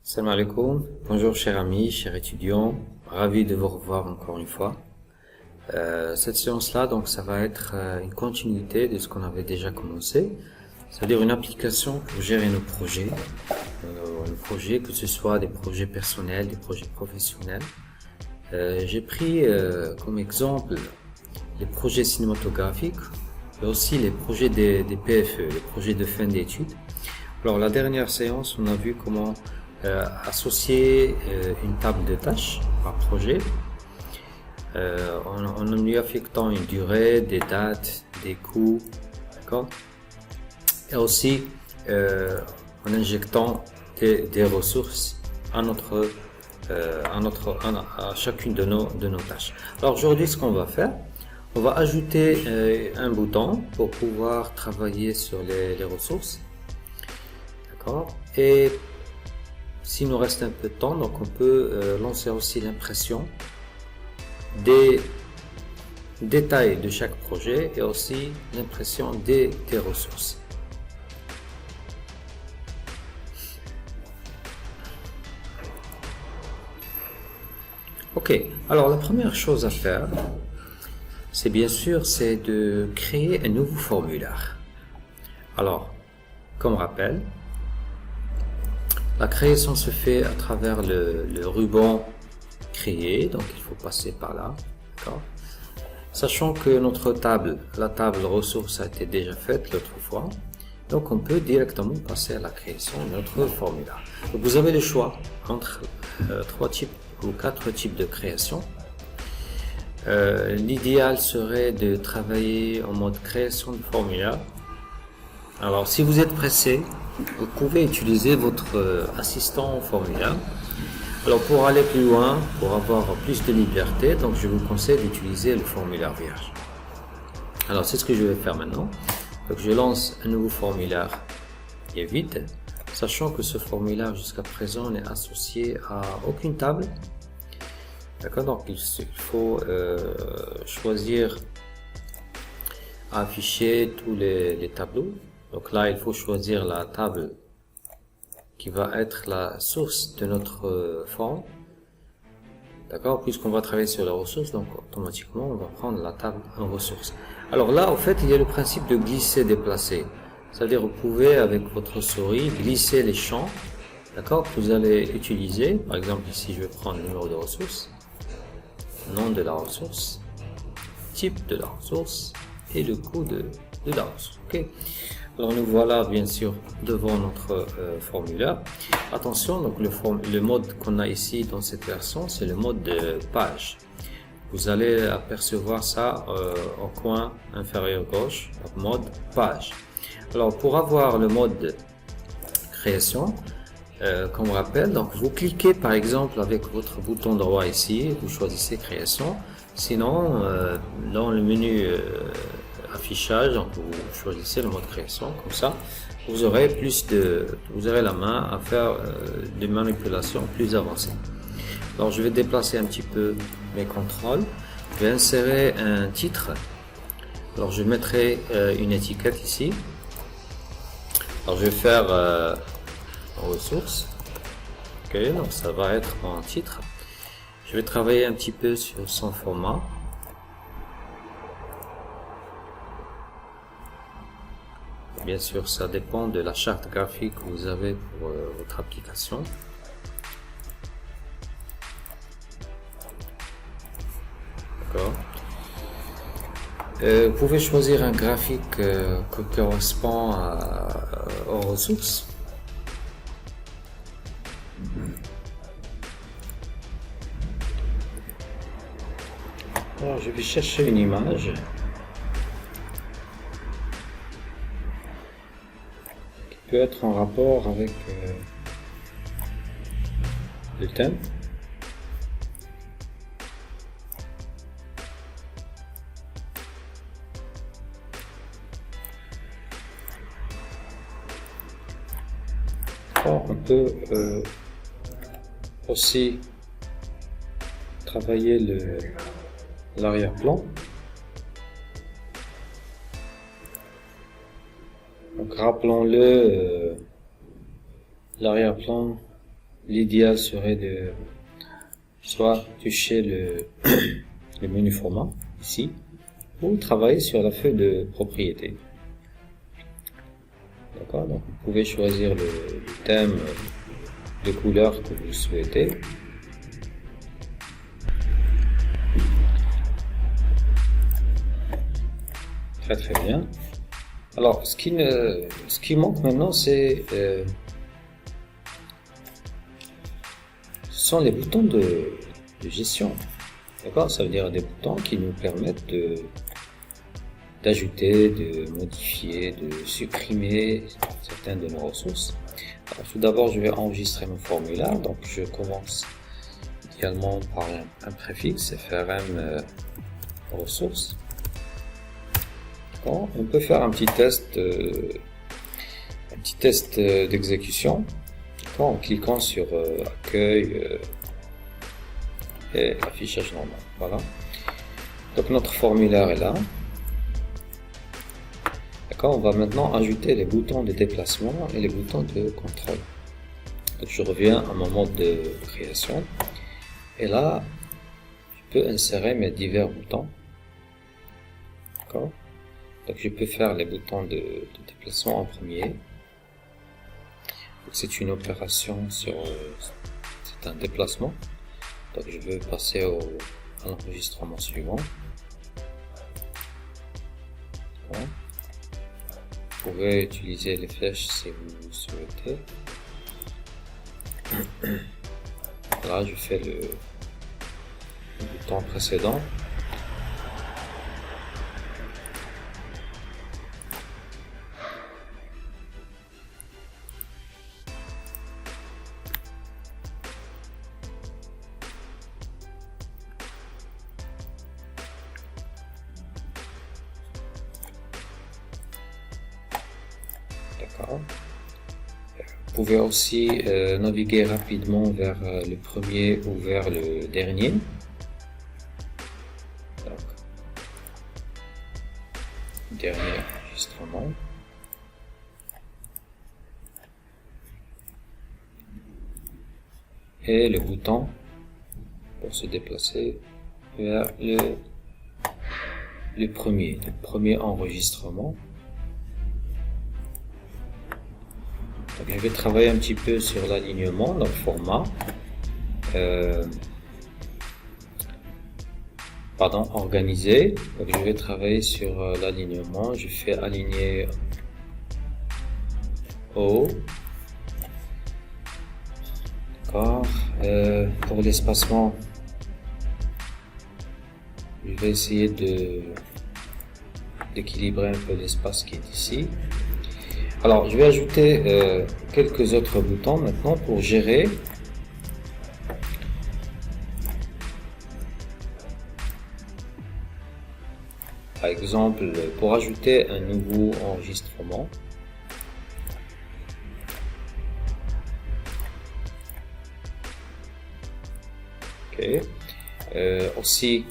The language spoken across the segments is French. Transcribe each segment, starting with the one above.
Salam alaikum, bonjour chers amis, chers étudiants, ravi de vous revoir encore une fois. Cette séance-là, donc, ça va être une continuité de ce qu'on avait déjà commencé, c'est-à-dire une application pour gérer nos projets, que ce soit des projets personnels, des projets professionnels. J'ai pris comme exemple les projets cinématographiques, et aussi les projets des PFE, les projets de fin d'études. Alors la dernière séance, on a vu comment associer une table de tâches par projet en lui affectant une durée, des dates, des coûts, d'accord, et aussi en injectant des ressources à chacune de nos tâches. Alors aujourd'hui, ce qu'on va faire, on va ajouter un bouton pour pouvoir travailler sur les ressources, d'accord, et s'il nous reste un peu de temps, donc on peut lancer aussi l'impression des détails de chaque projet et aussi l'impression des ressources. Ok, alors la première chose à faire, c'est bien sûr, c'est de créer un nouveau formulaire. Alors, comme rappel, la création se fait à travers le ruban créer, donc il faut passer par là, d'accord. Sachant que la table ressources a été déjà faite l'autre fois, donc on peut directement passer à la création de notre formulaire. Donc vous avez le choix entre 3 types ou 4 types de création. L'idéal serait de travailler en mode création de formulaire. Alors si vous êtes pressé, vous pouvez utiliser votre assistant formulaire. Alors pour aller plus loin, pour avoir plus de liberté, donc je vous conseille d'utiliser le formulaire vierge. Alors c'est ce que je vais faire maintenant. Donc je lance un nouveau formulaire qui est vide, sachant que ce formulaire jusqu'à présent n'est associé à aucune table. D'accord, donc il faut choisir afficher tous les tableaux. Donc là, il faut choisir la table qui va être la source de notre forme. D'accord, puisqu'on va travailler sur les ressources, donc automatiquement, on va prendre la table en ressources. Alors là, en fait, il y a le principe de glisser, déplacer. C'est-à-dire, vous pouvez, avec votre souris, glisser les champs, d'accord, que vous allez utiliser. Par exemple, ici, je vais prendre le numéro de ressource, nom de la ressource, type de la ressource et le coût de la ressource. Ok. Alors nous voilà bien sûr devant notre formulaire. Attention, donc le mode qu'on a ici dans cette version, c'est le mode de page. Vous allez apercevoir ça au coin inférieur gauche, mode page. Alors pour avoir le mode création, comme rappel, donc vous cliquez par exemple avec votre bouton droit ici, vous choisissez création. Sinon, dans le menu affichage, donc vous choisissez le mode création, comme ça vous aurez la main à faire des manipulations plus avancées. Alors je vais déplacer un petit peu mes contrôles, je vais insérer un titre. Alors je mettrai une étiquette ici. Alors je vais faire ressources. Ok, donc ça va être en titre. Je vais travailler un petit peu sur son format. Bien sûr, ça dépend de la charte graphique que vous avez pour votre application. D'accord. Vous pouvez choisir un graphique qui correspond aux ressources. Alors, je vais chercher une image qui peut être en rapport avec le thème. On peut aussi travailler l'arrière-plan. Donc rappelons-le, l'arrière-plan l'idéal serait de soit toucher le menu format ici, ou travailler sur la feuille de propriété. D'accord, donc vous pouvez choisir le thème de couleur que vous souhaitez. Très très bien. Alors ce qui manque maintenant, ce sont les boutons de gestion. D'accord, ça veut dire des boutons qui nous permettent d'ajouter, de modifier, de supprimer certaines de nos ressources. Alors, tout d'abord, je vais enregistrer mon formulaire. Donc, je commence idéalement par un préfixe FRM ressources. Bon, on peut faire un petit test d'exécution en cliquant sur accueil et affichage normal. Voilà. Donc notre formulaire est là. D'accord, on va maintenant ajouter les boutons de déplacement et les boutons de contrôle. Donc je reviens à mon mode de création et là je peux insérer mes divers boutons. D'accord. Donc je peux faire les boutons de déplacement en premier. C'est une opération c'est un déplacement. Donc je veux passer à l'enregistrement suivant. Bon. Vous pouvez utiliser les flèches si vous souhaitez. Là je fais le bouton précédent. D'accord. Vous pouvez aussi naviguer rapidement vers le premier ou vers le dernier. Donc, dernier enregistrement. Et le bouton pour se déplacer vers le premier enregistrement. Donc, je vais travailler un petit peu sur l'alignement, donc format, organisé. Donc, je vais travailler sur l'alignement. Je fais aligner haut. D'accord. Pour l'espacement, je vais essayer d'équilibrer un peu l'espace qui est ici. Alors, je vais ajouter quelques autres boutons maintenant pour gérer. Par exemple, pour ajouter un nouveau enregistrement. Ok. Aussi,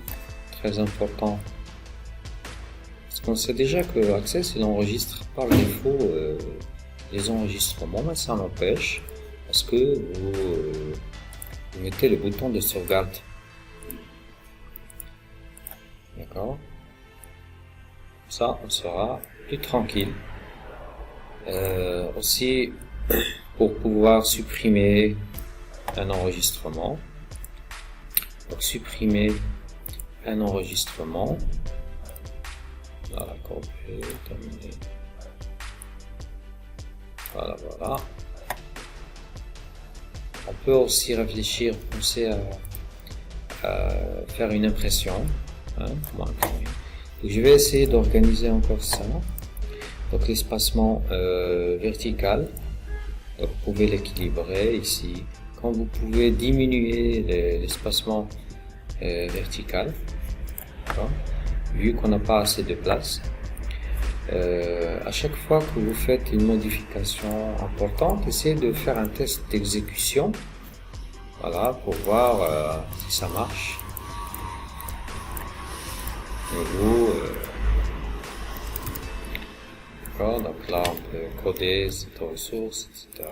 très important. On sait déjà que Access il enregistre par défaut les enregistrements, mais ça n'empêche parce que vous mettez le bouton de sauvegarde. D'accord. Ça, on sera plus tranquille. Aussi, pour pouvoir supprimer un enregistrement. Donc, supprimer un enregistrement. Voilà, copier, terminer. Voilà, voilà. On peut aussi réfléchir, penser à faire une impression. Hein, comment imprimer. Donc, je vais essayer d'organiser encore ça. Donc l'espacement vertical. Donc, vous pouvez l'équilibrer ici. Quand vous pouvez diminuer l'espacement vertical. Vu qu'on n'a pas assez de place, à chaque fois que vous faites une modification importante, essayez de faire un test d'exécution, voilà, pour voir si ça marche. D'accord, donc là on peut coder cette ressource, etc.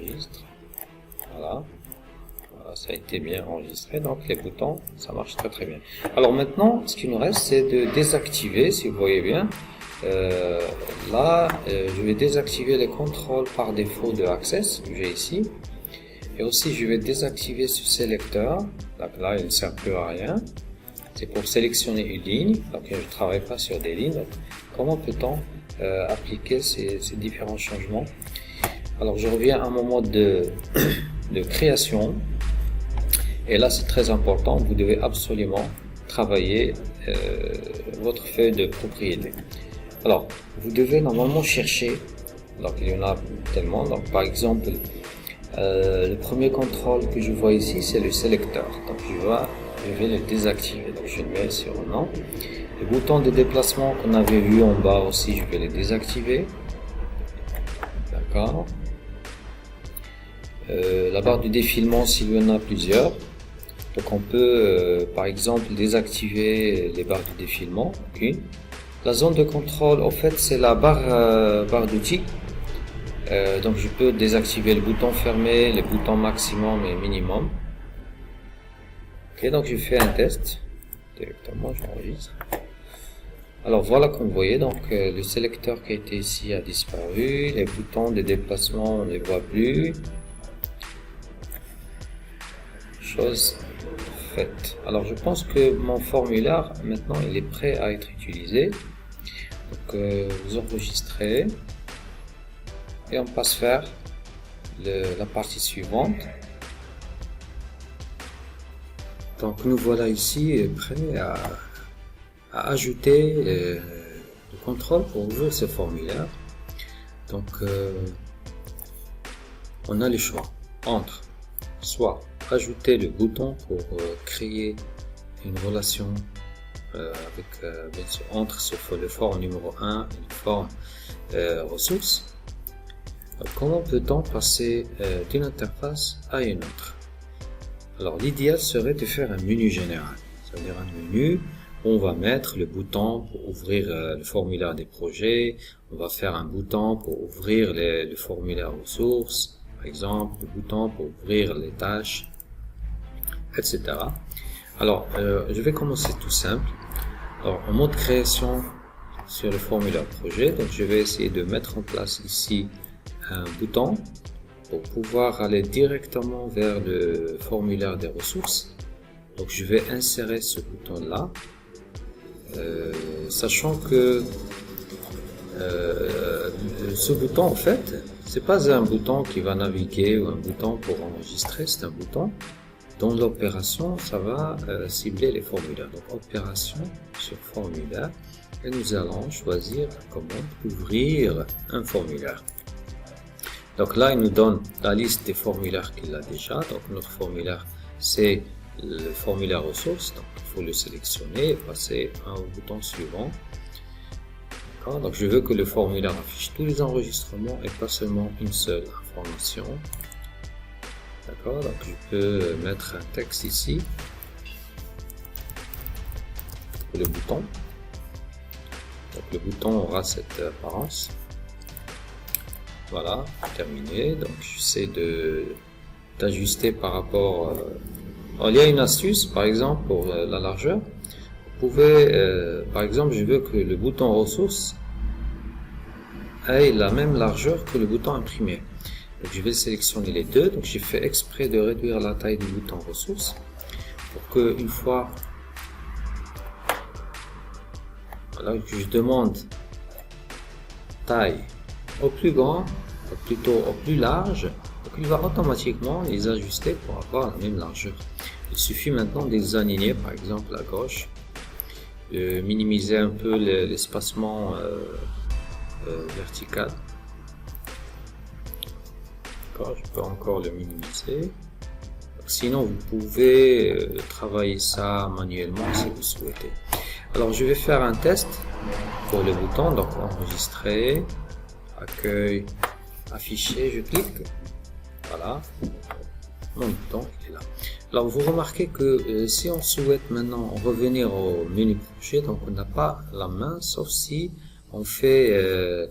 j'enregistre. Voilà. Voilà, ça a été bien enregistré, donc les boutons, ça marche très très bien. Alors maintenant, ce qui nous reste, c'est de désactiver, si vous voyez bien. Je vais désactiver les contrôles par défaut de Access que j'ai ici. Et aussi, je vais désactiver ce sélecteur. Donc là, il ne sert plus à rien. C'est pour sélectionner une ligne. Donc, je ne travaille pas sur des lignes. Donc, comment peut-on appliquer ces différents changements? Alors, je reviens à mon mode de création. Et là, c'est très important. Vous devez absolument travailler votre feuille de propriété. Alors, vous devez normalement chercher. Donc, il y en a tellement. Donc, par exemple, le premier contrôle que je vois ici, c'est le sélecteur. Donc, je vais le désactiver. Donc, je le mets sur non. Les boutons de déplacement qu'on avait vu en bas aussi, je vais les désactiver. D'accord. La barre de défilement, s'il y en a plusieurs. Donc, on peut, par exemple, désactiver les barres de défilement. Une. La zone de contrôle, en fait, c'est la barre d'outils. Donc je peux désactiver le bouton fermé, les boutons maximum et minimum. Ok, donc je fais un test. Directement, j'enregistre. Alors voilà, comme vous voyez, donc le sélecteur qui était ici a disparu. Les boutons de déplacement, on ne les voit plus. Chose faite. Alors je pense que mon formulaire, maintenant, il est prêt à être utilisé. Donc vous enregistrez. Et on passe faire la partie suivante. Donc nous voilà ici prêts à ajouter le contrôle pour ouvrir ce formulaire. Donc on a le choix entre soit ajouter le bouton pour créer une relation bien sûr, entre le forme numéro 1 et le forme ressources. Alors, comment peut-on passer d'une interface à une autre? Alors l'idéal serait de faire un menu général, c'est-à-dire un menu où on va mettre le bouton pour ouvrir le formulaire des projets, on va faire un bouton pour ouvrir le formulaire ressources, par exemple, le bouton pour ouvrir les tâches, etc. Alors je vais commencer tout simple. Alors en mode création sur le formulaire projet, donc je vais essayer de mettre en place ici un bouton pour pouvoir aller directement vers le formulaire des ressources. Donc je vais insérer ce bouton là, sachant que ce bouton en fait c'est pas un bouton qui va naviguer ou un bouton pour enregistrer, c'est un bouton dont l'opération ça va cibler les formulaires. Donc opération sur formulaire, et nous allons choisir la commande ouvrir un formulaire. Donc là, il nous donne la liste des formulaires qu'il a déjà. Donc notre formulaire, c'est le formulaire ressources. Donc il faut le sélectionner et passer au bouton suivant. Donc je veux que le formulaire affiche tous les enregistrements et pas seulement une seule information. D'accord, donc je peux mettre un texte ici pour le bouton. Donc le bouton aura cette apparence. Voilà, terminé. Donc j'essaie d'ajuster par rapport. Alors, il y a une astuce, par exemple pour la largeur. Vous pouvez, par exemple, je veux que le bouton ressources ait la même largeur que le bouton imprimé. Donc je vais sélectionner les deux. Donc j'ai fait exprès de réduire la taille du bouton ressources pour que une fois, voilà, que je demande taille au plus grand, ou plutôt au plus large, donc il va automatiquement les ajuster pour avoir la même largeur. Il suffit maintenant de les aligner, par exemple à gauche, de minimiser un peu l'espacement vertical. Je peux encore le minimiser. Donc, sinon, vous pouvez travailler ça manuellement si vous souhaitez. Alors, je vais faire un test pour le bouton. Donc, enregistrer, accueil, afficher, je clique. Voilà. Mon bouton est là. Alors, vous remarquez que si on souhaite maintenant revenir au menu projet, donc on n'a pas la main, sauf si on fait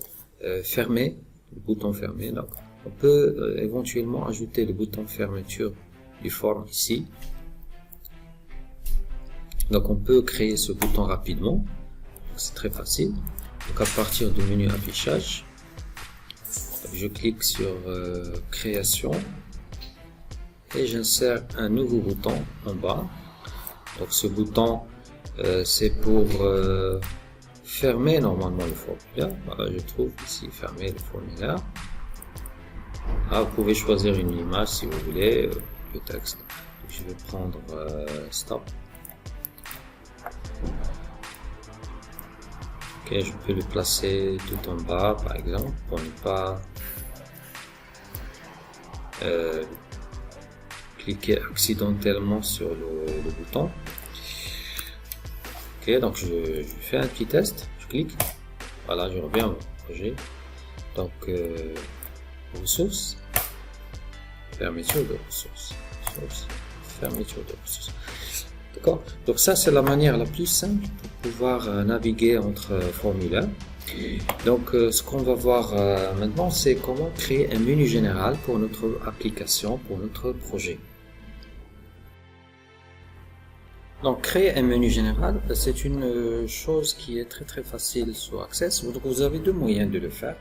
fermer, le bouton fermé. Donc, on peut éventuellement ajouter le bouton fermeture du forme ici. Donc on peut créer ce bouton rapidement, c'est très facile. Donc à partir du menu affichage, je clique sur création et j'insère un nouveau bouton en bas. Donc ce bouton c'est pour fermer normalement le formulaire. Voilà, je trouve ici fermer le formulaire. Ah, vous pouvez choisir une image si vous voulez, le texte. Donc, je vais prendre stop. Ok, je peux le placer tout en bas par exemple pour ne pas cliquer accidentellement sur le bouton. Ok, donc je fais un petit test, je clique, voilà, je reviens au projet. Donc ressources, fermeture de ressources, fermeture de ressources. D'accord. Donc ça c'est la manière la plus simple pour pouvoir naviguer entre formulaires. Donc ce qu'on va voir maintenant, c'est comment créer un menu général pour notre application, pour notre projet. Donc créer un menu général, c'est une chose qui est très facile sur Access. Donc vous avez deux moyens de le faire.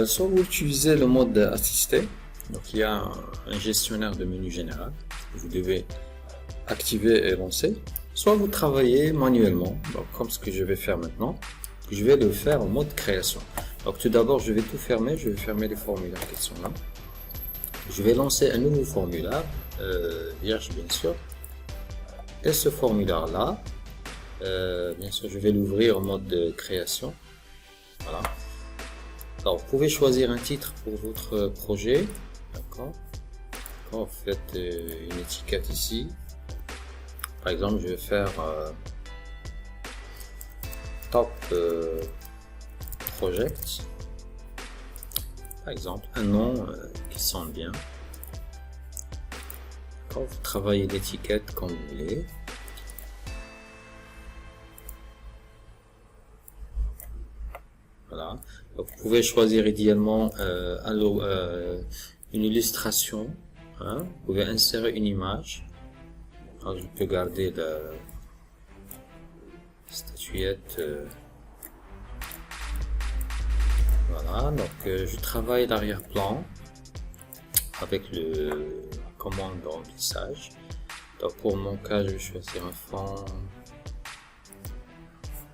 Soit vous utilisez le mode assisté, donc il y a un gestionnaire de menu général que vous devez activer et lancer, soit vous travaillez manuellement, donc comme ce que je vais faire maintenant. Je vais le faire en mode création. Donc tout d'abord je vais tout fermer, je vais fermer les formulaires qui sont là. Je vais lancer un nouveau formulaire, vierge bien sûr, et ce formulaire là, bien sûr je vais l'ouvrir en mode de création. Voilà. Alors vous pouvez choisir un titre pour votre projet, d'accord. Vous faites une étiquette ici. Par exemple, je vais faire top project. Par exemple, un nom qui sonne bien. Quand vous travaillez l'étiquette comme vous voulez. Voilà. Donc, vous pouvez choisir idéalement une illustration. Hein. Vous pouvez insérer une image. Alors, je peux garder la statuette. Voilà, donc je travaille l'arrière-plan avec la commande de remplissage. Donc pour mon cas, je vais choisir un fond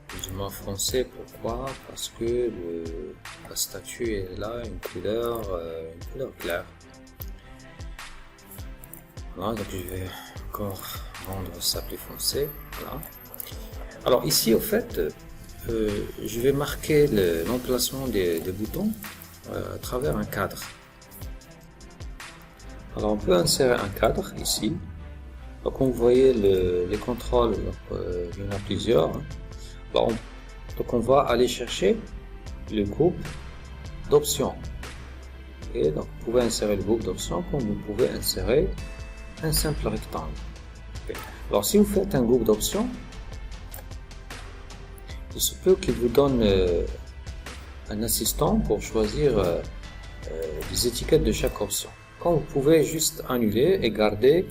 plus ou moins foncé. Pourquoi? Parce que la statue est là, une couleur claire. Voilà, donc je vais encore rendre ça plus foncé. Voilà. Alors ici, au fait, je vais marquer l'emplacement des boutons à travers un cadre. Alors on peut insérer un cadre ici. Donc vous voyez les contrôles, il y en a plusieurs. Alors, donc on va aller chercher le groupe d'options. Et donc vous pouvez insérer le groupe d'options comme vous pouvez insérer un simple rectangle. Okay. Alors si vous faites un groupe d'options, il se peut qu'il vous donne un assistant pour choisir les étiquettes de chaque option. Quand vous pouvez juste annuler et garder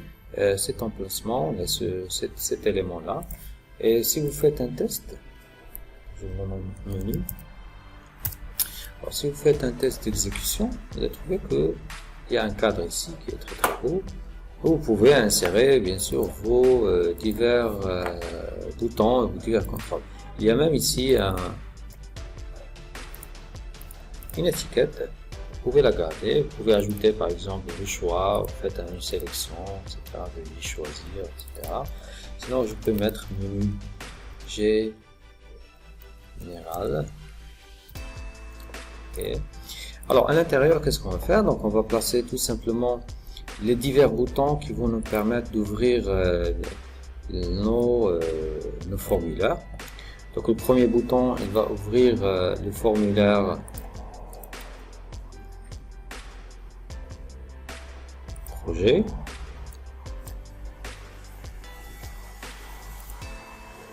cet emplacement, cet élément-là. Et si vous faites un test, je vais mon menu. Alors, si vous faites un test d'exécution, vous allez trouver qu'il y a un cadre ici qui est très beau. Vous pouvez insérer bien sûr vos divers boutons, divers contrôles. Il y a même ici une étiquette. Vous pouvez la garder, vous pouvez ajouter par exemple le choix, vous faites une sélection, etc. Vous pouvez choisir, etc. Sinon, je peux mettre menu général. Okay. Alors, à l'intérieur, qu'est-ce qu'on va faire? Donc, on va placer tout simplement les divers boutons qui vont nous permettre d'ouvrir nos formulaires. Donc, le premier bouton, il va ouvrir le formulaire projet.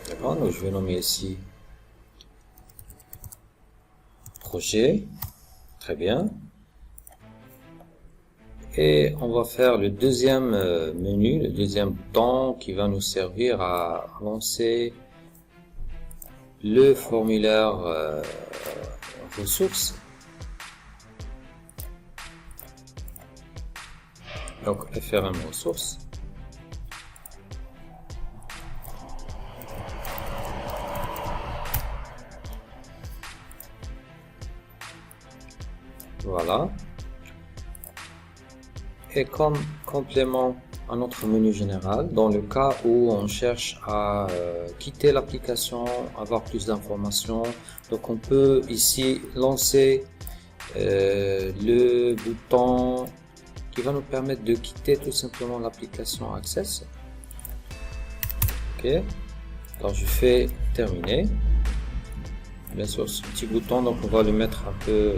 D'accord, donc je vais nommer ici projet. Très bien. Et on va faire le deuxième menu, le deuxième bouton qui va nous servir à lancer le formulaire ressources. Donc FRM ressources. Voilà. Et comme complément à notre menu général, dans le cas où on cherche à quitter l'application, avoir plus d'informations, donc on peut ici lancer le bouton qui va nous permettre de quitter tout simplement l'application Access. Ok, alors je fais terminer. Bien sûr, ce petit bouton, donc on va le mettre un peu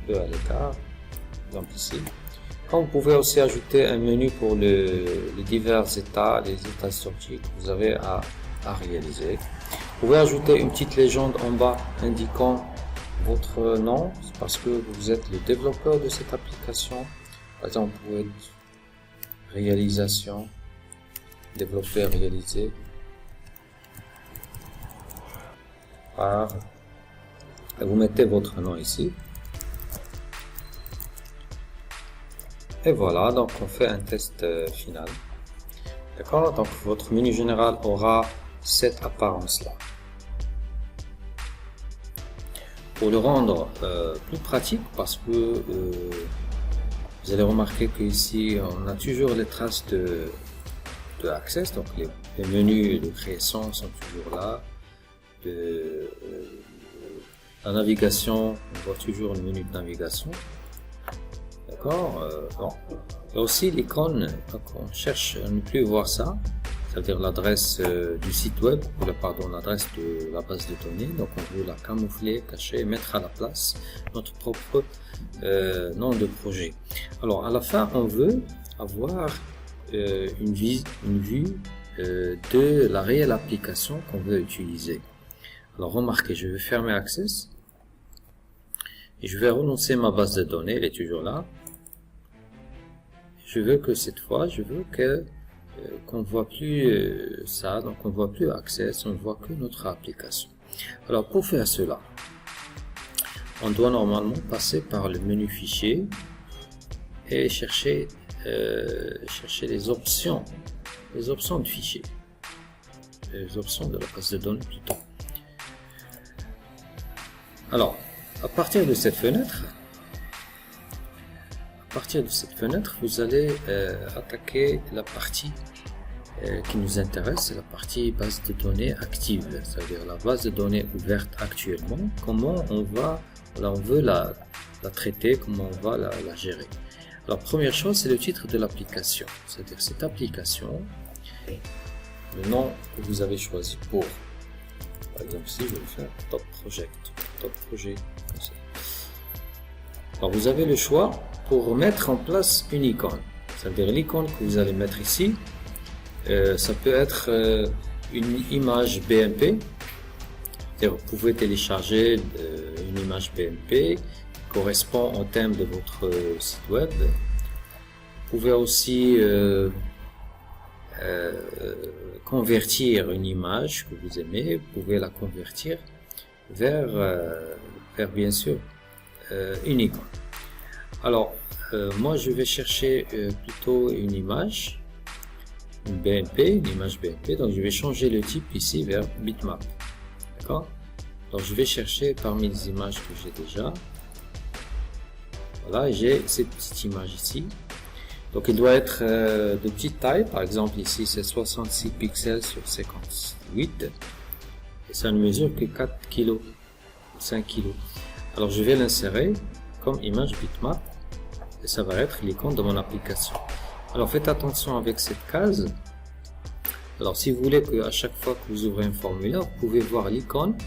à l'écart, par exemple ici. Vous pouvez aussi ajouter un menu pour les divers états, les états sortis que vous avez à réaliser. Vous pouvez ajouter une petite légende en bas indiquant votre nom, parce que vous êtes le développeur de cette application. Par exemple, vous pouvez être réalisation, développeur réalisé par, vous mettez votre nom ici. Et voilà, donc on fait un test final. D'accord, donc votre menu général aura cette apparence là. Pour le rendre plus pratique, parce que vous allez remarquer que ici on a toujours les traces de Access, donc les menus de création sont toujours là. La navigation, on voit toujours le menu de navigation. D'accord, bon. Et aussi l'icône, on cherche à ne plus voir ça, c'est-à-dire l'adresse du site web, pardon, l'adresse de la base de données. Donc on veut la camoufler, cacher et mettre à la place notre propre nom de projet. Alors à la fin, on veut avoir une vue de la réelle application qu'on veut utiliser. Alors remarquez, je vais fermer Access et je vais renoncer ma base de données, elle est toujours là. Je veux que cette fois, qu'on ne voit plus ça, donc on ne voit plus Access, on ne voit que notre application. Alors pour faire cela, on doit normalement passer par le menu fichier et chercher les options de fichier, les options de la base de données plutôt. Alors à partir de cette fenêtre, vous allez attaquer la partie qui nous intéresse, c'est la partie base de données active, c'est-à-dire la base de données ouverte actuellement, comment on veut la traiter, comment on va la gérer. Alors première chose, c'est le titre de l'application, c'est-à-dire cette application, le nom que vous avez choisi pour, par exemple ici je vais faire top projet, comme ça. Alors vous avez le choix pour mettre en place une icône, c'est-à-dire l'icône que vous allez mettre ici, ça peut être une image BMP, c'est-à-dire vous pouvez télécharger une image BMP qui correspond au thème de votre site web. Vous pouvez aussi convertir une image que vous aimez, vous pouvez la convertir vers bien sûr une icône. Alors moi je vais chercher plutôt une image, une image BMP, donc je vais changer le type ici vers bitmap. D'accord, donc je vais chercher parmi les images que j'ai déjà. Voilà, j'ai cette petite image ici, donc il doit être de petite taille, par exemple ici c'est 66 pixels sur 58 et ça ne mesure que 4 kg, 5 kg. Alors je vais l'insérer comme image bitmap et ça va être l'icône de mon application. Alors faites attention avec cette case. Alors si vous voulez que à chaque fois que vous ouvrez un formulaire, vous pouvez voir l'icône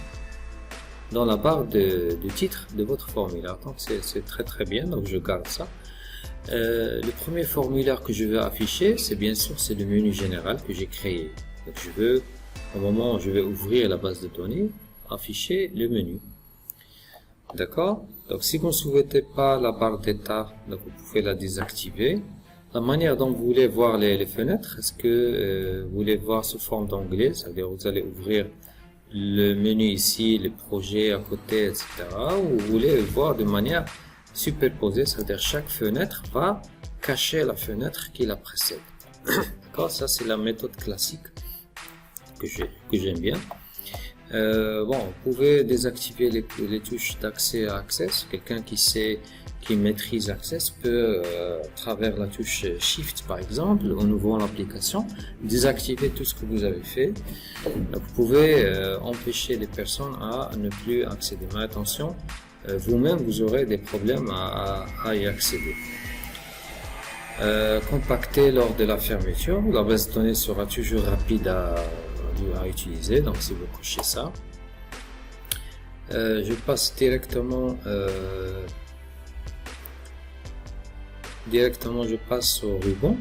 dans la barre de titre de votre formulaire. Donc c'est très bien, donc je garde ça. Le premier formulaire que je veux afficher, c'est bien sûr c'est le menu général que j'ai créé. Donc je veux, au moment où je vais ouvrir la base de données, afficher le menu. D'accord? Donc, si vous ne souhaitez pas la barre d'état, donc vous pouvez la désactiver. La manière dont vous voulez voir les fenêtres, est-ce que vous voulez voir sous forme d'onglet, c'est-à-dire vous allez ouvrir le menu ici, les projets à côté, etc. Ou vous voulez le voir de manière superposée, c'est-à-dire chaque fenêtre va cacher la fenêtre qui la précède. D'accord? Ça, c'est la méthode classique que j'aime bien. Bon, vous pouvez désactiver les touches d'accès à Access. Quelqu'un qui maîtrise Access peut, à travers la touche Shift par exemple, en ouvrant l'application, désactiver tout ce que vous avez fait. Donc, vous pouvez empêcher les personnes à ne plus accéder. Mais attention, vous-même vous aurez des problèmes à y accéder. Compacter lors de la fermeture. La base de données sera toujours rapide à utiliser, donc si vous cochez ça, je passe directement je passe au ruban.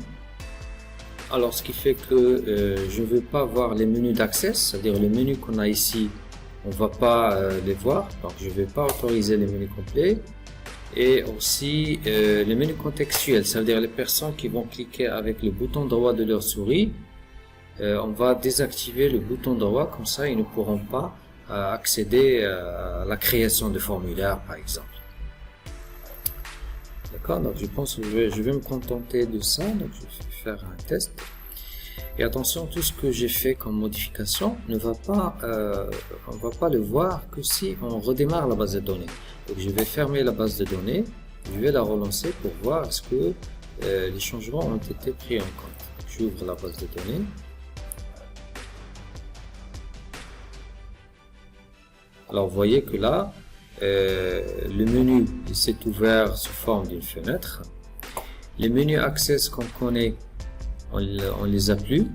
Alors ce qui fait que je ne veux pas voir les menus d'accès, c'est-à-dire les menus qu'on a ici, on va pas les voir, donc je vais pas autoriser les menus complets. Et aussi les menus contextuels, ça veut dire les personnes qui vont cliquer avec le bouton droit de leur souris, on va désactiver le bouton droit, comme ça ils ne pourront pas accéder à la création de formulaires par exemple. D'accord, donc je pense que je vais me contenter de ça, donc je vais faire un test. Et attention, tout ce que j'ai fait comme modification ne va pas, on va pas le voir que si on redémarre la base de données. Donc je vais fermer la base de données, je vais la relancer pour voir est-ce que les changements ont été pris en compte. J'ouvre la base de données. Alors vous voyez que là, le menu s'est ouvert sous forme d'une fenêtre. Les menus Access qu'on connaît, on les a plus.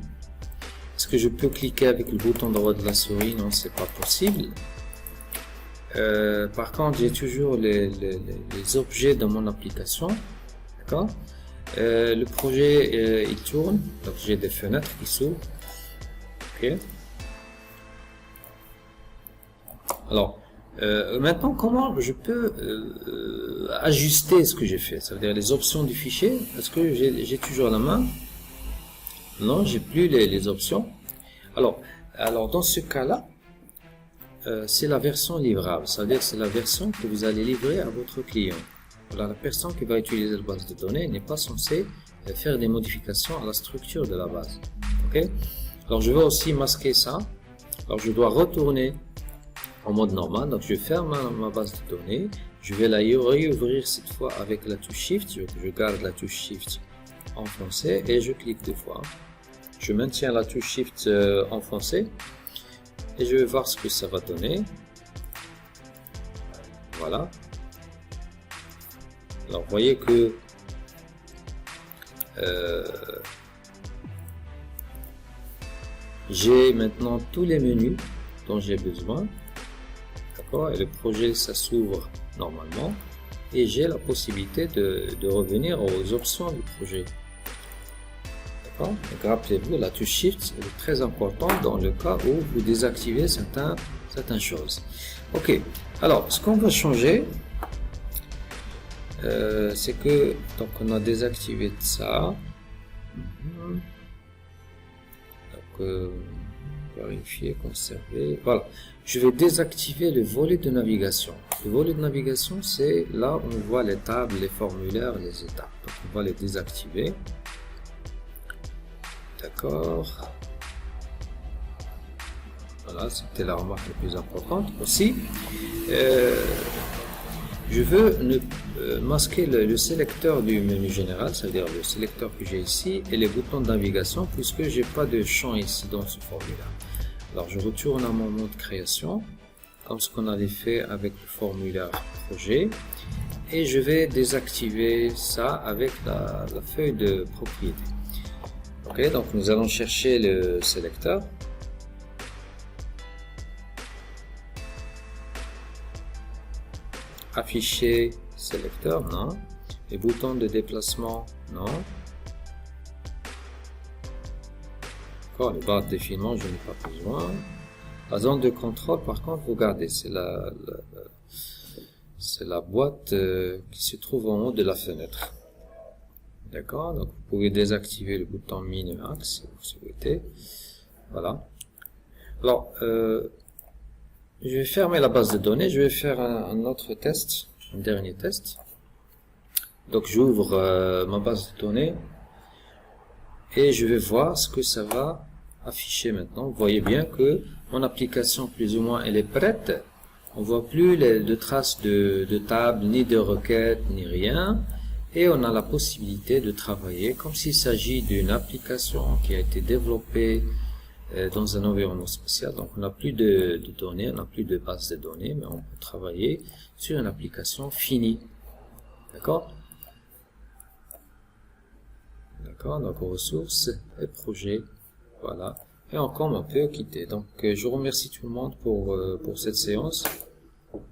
Est-ce que je peux cliquer avec le bouton droit de la souris? Non, c'est pas possible. Par contre, j'ai toujours les objets dans mon application. D'accord. Le projet il tourne, donc j'ai des fenêtres qui s'ouvrent. Ok. Alors, maintenant, comment je peux ajuster ce que j'ai fait? Ça veut dire les options du fichier. Est-ce que j'ai toujours la main? Non, j'ai plus les options. Alors dans ce cas-là, c'est la version livrable. Ça veut dire c'est la version que vous allez livrer à votre client. Alors, la personne qui va utiliser la base de données n'est pas censée faire des modifications à la structure de la base. Ok? Alors, je vais aussi masquer ça. Alors, je dois retourner en mode normal, donc je ferme ma base de données, je vais la réouvrir cette fois avec la touche Shift, je garde la touche Shift enfoncée et je clique deux fois. Je maintiens la touche Shift enfoncée et je vais voir ce que ça va donner. Voilà. Alors vous voyez que j'ai maintenant tous les menus dont j'ai besoin. Et le projet ça s'ouvre normalement et j'ai la possibilité de revenir aux options du projet. D'accord. Donc rappelez-vous, la touche Shift est très importante dans le cas où vous désactivez certaines choses. Ok, alors ce qu'on va changer, c'est que donc on a désactivé ça. Donc vérifier, conserver. Voilà. Je vais désactiver le volet de navigation. Le volet de navigation, c'est là où on voit les tables, les formulaires, les étapes. Donc, on va les désactiver. D'accord. Voilà, c'était la remarque la plus importante. Aussi, je veux masquer le sélecteur du menu général, c'est-à-dire le sélecteur que j'ai ici, et les boutons de navigation, puisque j'ai pas de champ ici dans ce formulaire. Alors je retourne à mon mode création, comme ce qu'on avait fait avec le formulaire projet, et je vais désactiver ça avec la feuille de propriété. Ok, donc nous allons chercher le sélecteur. Afficher sélecteur, non. Les boutons de déplacement, non. D'accord, les barres de défilement, je n'ai pas besoin. La zone de contrôle, par contre, regardez, c'est C'est la boîte qui se trouve en haut de la fenêtre. D'accord, donc vous pouvez désactiver le bouton Minimax si vous souhaitez. Voilà. Alors, je vais fermer la base de données, je vais faire un autre test, un dernier test. Donc j'ouvre ma base de données et je vais voir ce que ça va afficher maintenant. Vous voyez bien que mon application plus ou moins elle est prête. On voit plus de traces de table, ni de requêtes, ni rien. Et on a la possibilité de travailler comme s'il s'agit d'une application qui a été développée dans un environnement spécial. Donc on n'a plus de données, on n'a plus de base de données, mais on peut travailler sur une application finie. D'accord? D'accord, donc ressources et projets. Voilà. Et encore on peut quitter. Donc je remercie tout le monde pour cette séance.